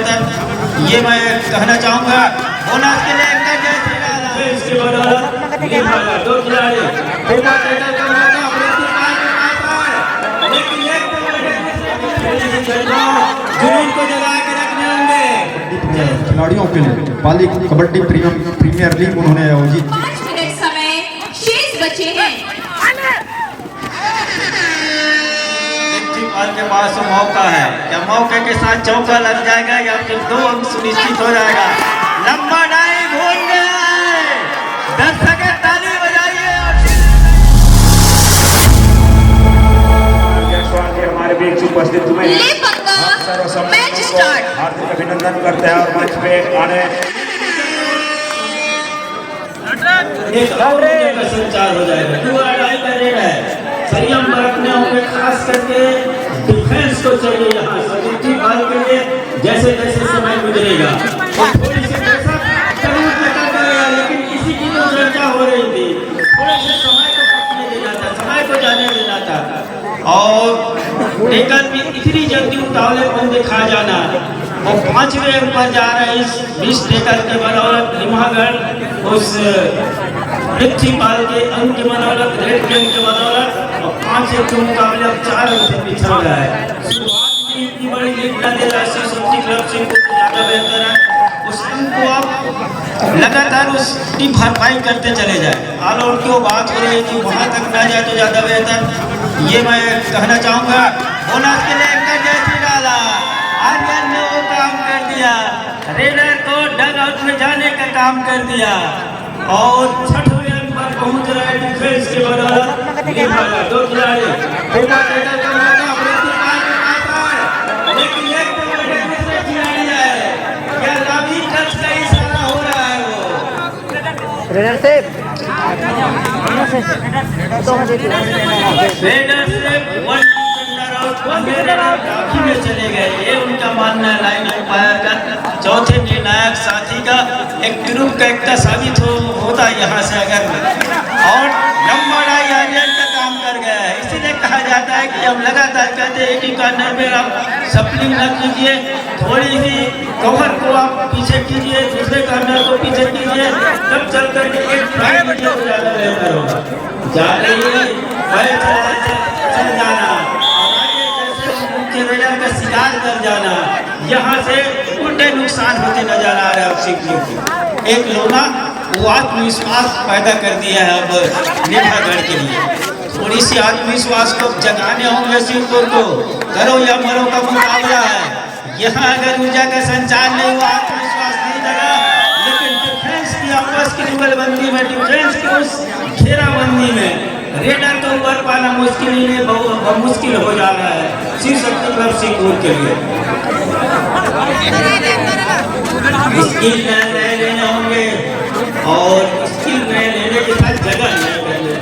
बेहतर, ये मैं कहना चाहूँगा। बोनस के लिए इसके बदौलत दो खिलाड़ी जुनून को जगा के रखने होंगे। खिलाड़ियों के लिए बाली कबड्डी प्रीमियर लीग उन्होंने आयोजित 5 मिनट समय शेष बचे हैं। प्रिंसिपल के पास मौका है, क्या मौके के साथ चौका लग जाएगा या फिर 2 अंक सुनिश्चित हो जाएगा। लंबा डाइव हो गया है, दर्शक ताली बजाइए। हमारे बीच उपस्थित हुए मैच स्टार्ट। हार्दिक अभिनंदन करते हैं और मंच पे आने एक और का संचार हो जाएगा। पूरा डाई का रेड है, संयम बरतने होंगे, खास करके डिफेंस को चाहिए यहाँ सभी बाल के लिए। जैसे जैसे समय गुजरेगा थोड़ी सी जरूर पता करेगा, लेकिन इसी की तो चर्चा हो रही थी। थोड़े से समय को पकने देना था, समय को जाने देना था। और टेकन भी इतनी जल्दी उतावलेपन दिखा जाना, वो 5वें अंक पर जा रहे इस 20 टेकन के बदौलत निमागढ़ उस प्रिंसिपल के अंक के बदौलत, रेड गेम के बदौलत और 5 अंक के मुकाबले अब 4 अंक से पिछड़ रहा है। शुरुआत में इतनी बड़ी लीड न दे रहा है शक्ति क्लब से, ज़्यादा बेहतर है उस अंक को आप लगातार उस टीम भरपाई करते चले जाए। ऑल आउट की बात हो रही थी, वहाँ तक ना जाए तो ज़्यादा बेहतर, ये मैं कहना चाहूँगा। बोनस के लिए जैसी डाला, आर्यन ने वो काम कर दिया, रेडर को डग आउट में जाने का काम कर दिया और 6वें अंक पर पहुँच रहा है डिफेंस के बदौलत। दो खिलाड़ी लेकिन एक दूसरे खिलाड़ी है, क्या लाभी टच का इशारा हो रहा है वो रेडर से काफी में चले गए, ये उनका मानना है। लाइन अंपायर का, चौथे निर्णायक साथी का, एक ग्रुप का एकता साबित होता है यहाँ से अगर। और लंबा डाई आर्यन का काम कर गया है, इसीलिए कहा जाता है कि हम लगातार कहते हैं एक ही कॉर्नर में आप सप्लिंग न कीजिए, थोड़ी सी कवर को आप पीछे कीजिए, दूसरे कॉर्नर को पीछे कीजिए, तब चल करके एक ड्राइव कीजिए तो ज़्यादा बेहतर होगा। चल जाना और आगे जैसे मुख्य रेडर का शिकार कर जाना, यहाँ से उल्टे नुकसान होते नजर आ रहे हैं। अब सिख एक लोना वो आत्मविश्वास पैदा कर दिया है अब निभागढ़ के लिए। थोड़ी सी आत्मविश्वास को जगाने होंगे शिवपुर को, करो या मरो का मुकाबला है। यहाँ अगर ऊर्जा का संचार नहीं हुआ, आत्मविश्वास नहीं लगा, लेकिन डिफेंस की आपस की जुगलबंदी में, डिफेंस की उस घेराबंदी में रेडर को ऊपर पाना मुश्किल ही नहीं, बहुत मुश्किल हो जा रहा है शिव शक्ति क्लब सिंहपुर के लिए। स्किल नए लेने होंगे और स्किल नए लेने के साथ जगह नए करने,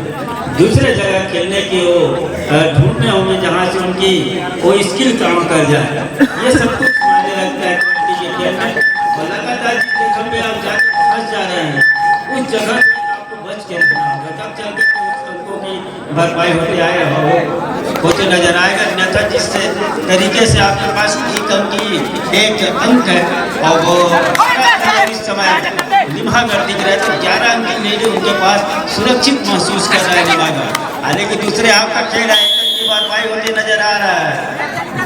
दूसरे जगह खेलने की वो ढूंढने होंगे जहाँ से उनकी वो स्किल काम कर जाए। ये सब कुछ मायने लगता है कबड्डी के खेल में। और लगातार जितने खंभे आप जाके फंस जा रहे हैं, उस जगह से आपको बच के रहना होगा, तब चल के उस अंकों की भरपाई होते आएगा, होते नजर आएगा। अन्यथा जिस तरीके से आपके पास एक अंक है और वो इस समय निभागढ़ दिख रहा है, तो 11 अंक ले जो उनके पास सुरक्षित महसूस कर रहा है निभागढ़। हालांकि दूसरे आपका खेल है, की भरपाई होते नजर आ रहा है।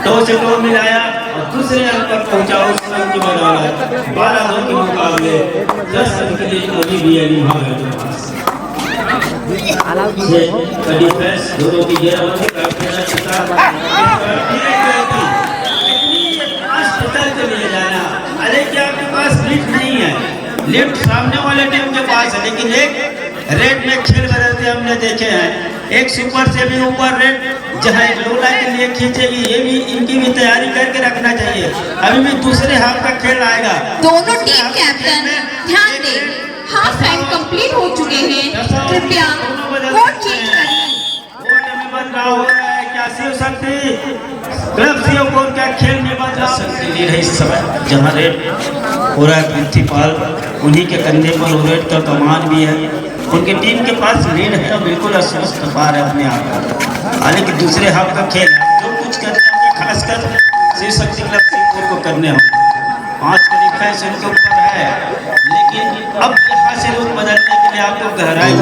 2 से 2 मिलाया और दूसरे अंक पर पहुंचा उस अंक की बदौलत 12 के मुकाबले 10 अंक के लिए अभी भी है निभागढ़ के पास। डिफेंस दोनों की घेराबंदी करते लिए जाना। हालांकि आपके पास लिफ्ट नहीं है, लिफ्ट सामने वाले टीम के पास है, लेकिन एक रेड में खेल बदलते हमने देखे हैं। एक सुपर से भी ऊपर रेड जहाँ लोला के लिए खींचेगी, ये भी इनकी भी तैयारी करके रखना चाहिए। अभी भी दूसरे हाफ का खेल आएगा। दोनों टीम कैप्टन ध्यान दें, हाफ टाइम कंप्लीट हो चुके हैं, कृपया कोर्ट चेंज करिए। कोर्ट में बदलाव हो रहा है, क्या शिव शक्ति क्लब सिंहपुर का खेल में बदलाव लीड है इस समय, जहाँ रेड पूरा प्रिंसिपल उन्हीं के कंधे पर रेड का कमान भी है, उनकी टीम के पास लीड है, बिल्कुल अस्वस्थ पा रहे अपने आप को। हालांकि दूसरे हाफ का खेल है, जो कुछ करने होंगे खासकर शिव शक्ति क्लब सिंहपुर को करने होंगे। 5 का डिफेंस उनके ऊपर है, लेकिन अब यहाँ से रुख बदलने के लिए आपको गहराई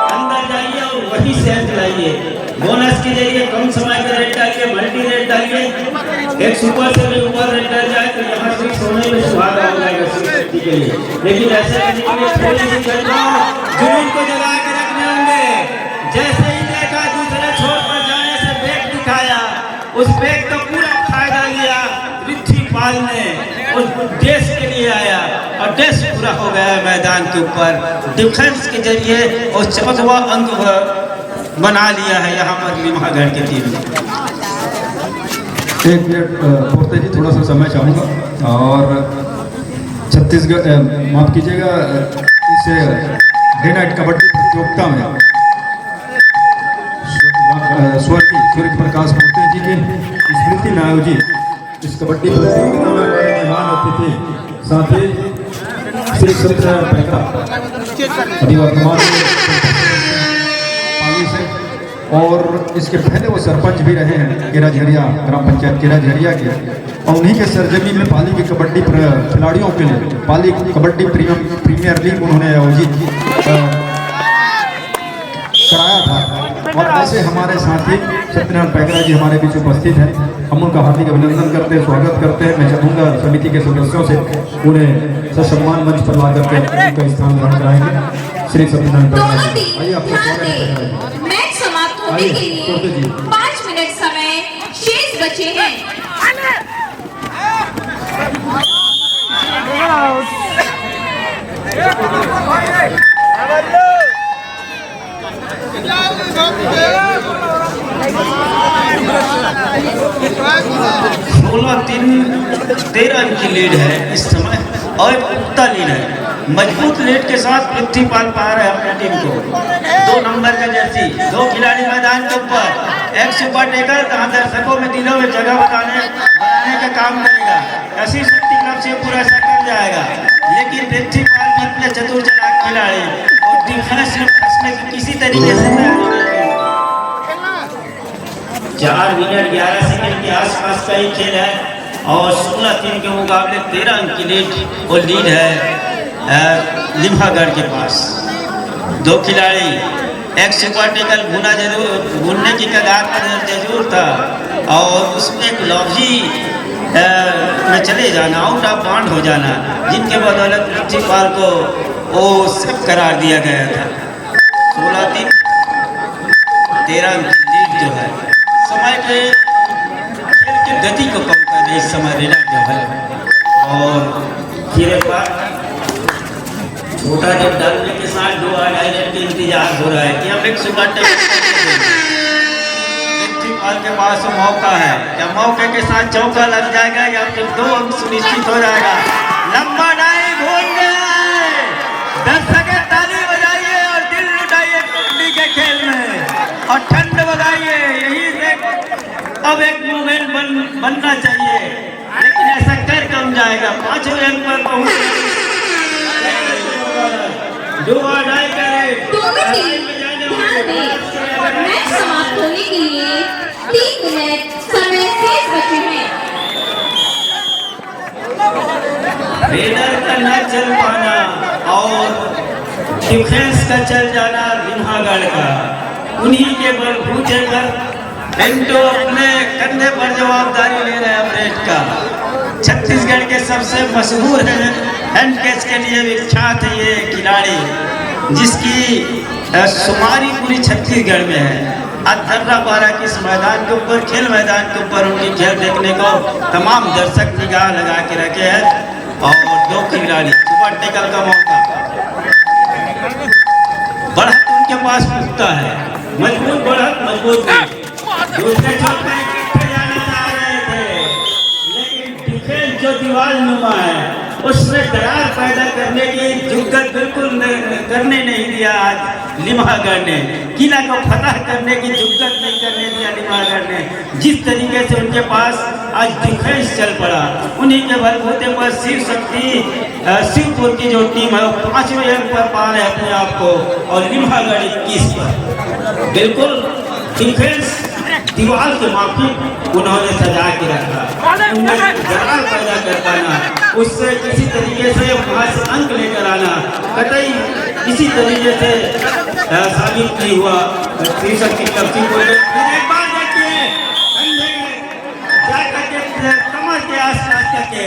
अंदर जाइए और वही से अंत लाइए। बोनस के जरिए कम समय का रेट डालिए, मल्टी रेट डालिए, एक सुपर से भी ऊपर रेट डाल जाए तो यहाँ से सोने में सुहागा हो जाएगा शक्ति के लिए। लेकिन ऐसे करने के लिए थोड़ी सी जुनून को जगा के रखने होंगे। जैसे ही देखा दूसरे छोर पर जाने से बेग दिखाया, उस बेग का पूरा फायदा लिया पृथ्वीपाल ने, उस देश के लिए आया और देश पूरा हो गया मैदान के ऊपर डिफेंस के जरिए और 14वां अंक बना लिया है यहाँ पर लिम्हागढ़ की टीम ने। 1 मिनट पूर्ति जी, थोड़ा सा समय चाहूँगा। और छत्तीसगढ़ माफ कीजिएगा, इस डे नाइट कबड्डी प्रतियोगिता में स्वर्गीय सूर्य प्रकाश पूर्ति जी की स्मृति में आयोजित इस कबड्डी प्रतियोगिता में मेहमान अतिथि साथी श्री सत्यनारायण पैकरा अभी वर्तमान में से, और इसके पहले वो सरपंच भी रहे हैं केरा झरिया, ग्राम पंचायत केरा झरिया के, और उन्हीं के सरजमी में पाली की कबड्डी खिलाड़ियों के लिए पाली कबड्डी प्रीमियर लीग उन्होंने आयोजित कराया था। और ऐसे हमारे साथी सत्यनारायण पैकरा जी हमारे बीच उपस्थित हैं, हम उनका हार्दिक अभिनंदन करते हैं, स्वागत करते हैं। मैं चाहूँगा समिति के सदस्यों से उन्हें ससम्मान मंच पर ला करके उनका स्थान ग्रहण कराएंगे। श्री सत्यनारायण पैकरा जी, आइए आपको स्वागत है। मैच समाप्त होने के लिए 5 मिनट समय शेष बचे हैं। सोलह 13 की लीड है इस समय और पुख्ता लीड है। मजबूत लीड के साथ पृथ्वीपाल पा रहे हैं अपनी टीम को। 2 नंबर का जर्सी, 2 खिलाड़ी मैदान के ऊपर, एक सुपर टेकर जहाँ दर्शकों में दिलों में जगह बनाने का काम करेगा। ऐसी शक्ति क्लब से पूरा ऐसा कर जाएगा, लेकिन पृथ्वीपाल भी इतने चतुर चालाक खिलाड़ी और डिफेंस में फंसने की किसी तरीके से तैयारी नहीं है। 4 मिनट 11 सेकंड के आसपास का ही खेल है और 16-3 के मुकाबले 13 अंक की लीड और लीड है लिम्हागढ़ के पास। 2 खिलाड़ी, एक सुपर टेकल भूनने की कगार पर जरूर था और उसमें एक लॉजी में चले जाना, आउट ऑफ बाउंड हो जाना, जिनके बदौलत पृथ्वीपाल को वो सब करार दिया गया था। 16-3 13 अंक की लीड जो है समय के खेल की गति को कम कर रही इस समय रेना जो है। और फिर एक बार छोटा जब डालने के साथ 2-2.5 रन के इंतजार हो रहा है कि हम एक सुपर पृथ्वीपाल के पास मौका है, क्या मौके के साथ चौका लग जाएगा या फिर 2 अंक सुनिश्चित हो जाएगा। लंबा डाई घूम गया है, दर्शक ताली बजाइए और दिल लुटाइए कबड्डी के खेल में और ठंड बजाइए। यही से अब एक मूवमेंट बनना चाहिए, लेकिन ऐसा कर कम जाएगा। 5वें अंक पर पहुंच दोनों टीम ध्यान दें, मैच समाप्त होने के लिए 3 मिनट समय शेष बचे हैं। रेडर का न चल पाना और डिफेंस का चल जाना लिम्हागढ़ का, उन्हीं के बलबूते पर पिंटो अपने कंधे पर जवाबदारी ले रहे हैं अपडेट का। छत्तीसगढ़ के सबसे मशहूर हैंड कैच के लिए विख्यात है ये खिलाड़ी, जिसकी शुमारी पूरी छत्तीसगढ़ में है। आज दर्रा 12 के इस मैदान के ऊपर, खेल मैदान के ऊपर उनकी खेल देखने को तमाम दर्शक निगाह लगा के रखे हैं। और 2 खिलाड़ी, सुपर टेकल का मौका, बढ़त उनके पास पुख्ता है, मजबूत बढ़त, मजबूत दूसरे छोर पे जाना चाह रहे थे, लेकिन डिफेंस जो दीवार नुमा है उसमें दरार पैदा करने की जुगत बिल्कुल करने नहीं दिया। आज लिम्हागढ़ ने किला को फतह करने की जुगत नहीं करने दिया लिम्हागढ़ ने। जिस तरीके से उनके पास आज डिफेंस चल पड़ा, उन्हीं के बलबूते पर शिव शक्ति शिवपुर की जो टीम है वो 5वें अंक पर पा रहे अपने आप को और लिम्हागढ़ 21 पर। बिल्कुल डिफेंस दीवार के माफिक उन्होंने सजा के रखा, उनमें दरार पैदा कर पाना, उससे किसी तरीके से वहाँ से अंक लेकर आना कतई किसी तरीके से साबित नहीं हुआ। शीर्षक की तफसील को एक बार देखिए, कमर के आसपास करके,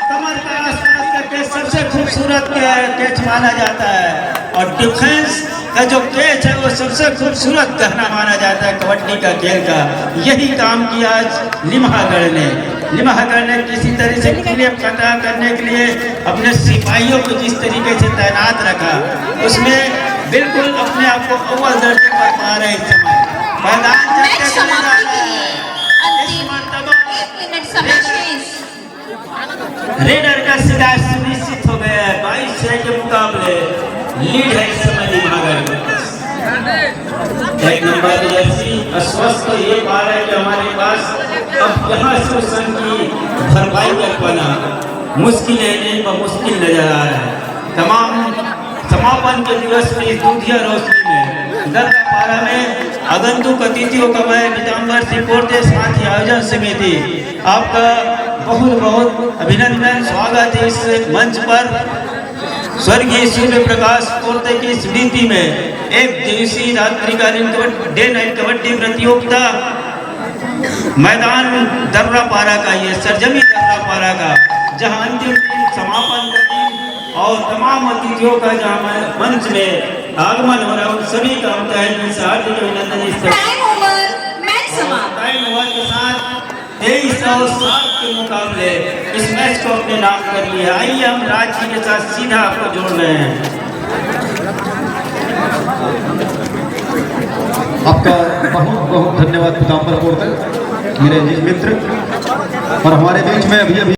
कमर का आसपास करके सबसे खूबसूरत कैच माना जाता है और डिफेंस का जो कैच है वो सबसे खूबसूरत गहना माना जाता है कबड्डी का खेल का। यही काम किया आज लिम्हागढ़ ने। लिम्हागढ़ ने किसी तरह से किले फतह करने के लिए अपने सिपाहियों को जिस तरीके से तैनात रखा, उसमें बिल्कुल अपने आप को अव्वल दर्जे पर पा रहे इस समय। मैदान मैच समाप्ति के लिए अंतिम 1 मिनट समय शेष। रेडर का शिकार सुनिश्चित हो गया है। 22-6 के मुकाबले लीड है इस समय लिम्हागढ़ में। एक नंबर की जर्सी अस्वस्थ तो ये पा रहा है कि हमारे पास अब यहाँ से उस संघ की भरपाई कर पाना मुश्किल है, नहीं पर मुश्किल नजर आ रहा है। तमाम समापन के दिवस में इस दूधिया रोशनी में दर्रापारा में आगंतुक अतिथियों का मैं पीताम्बर सिंह पोर्ते साथ ही आयोजन समिति आपका बहुत बहुत अभिनंदन, स्वागत है इस मंच पर। स्वर्गीय सूर्य प्रकाश पोर्ते की स्मृति में एक दिवसीय रात्रिकालीन डे नाइट कबड्डी प्रतियोगिता मैदान दर्रापारा का, ये सरजमी दर्रापारा का, जहां अंतिम दिन समापन का दिन और तमाम अतिथियों का जहां मंच में आगमन हो रहा है, उन सभी का हम तहे दिल से हार्दिक अभिनंदन। इस टाइम ओवर, मैच समाप्त। टाइम ओवर के साथ 2307 के मुकाबले इस मैच को अपने नाम कर लिया। आइए हम राज जी के साथ सीधा आपको जोड़ रहे हैं। आपका बहुत बहुत धन्यवाद पीताम्बर पोर्ते, मेरे मित्र। और हमारे बीच में अभी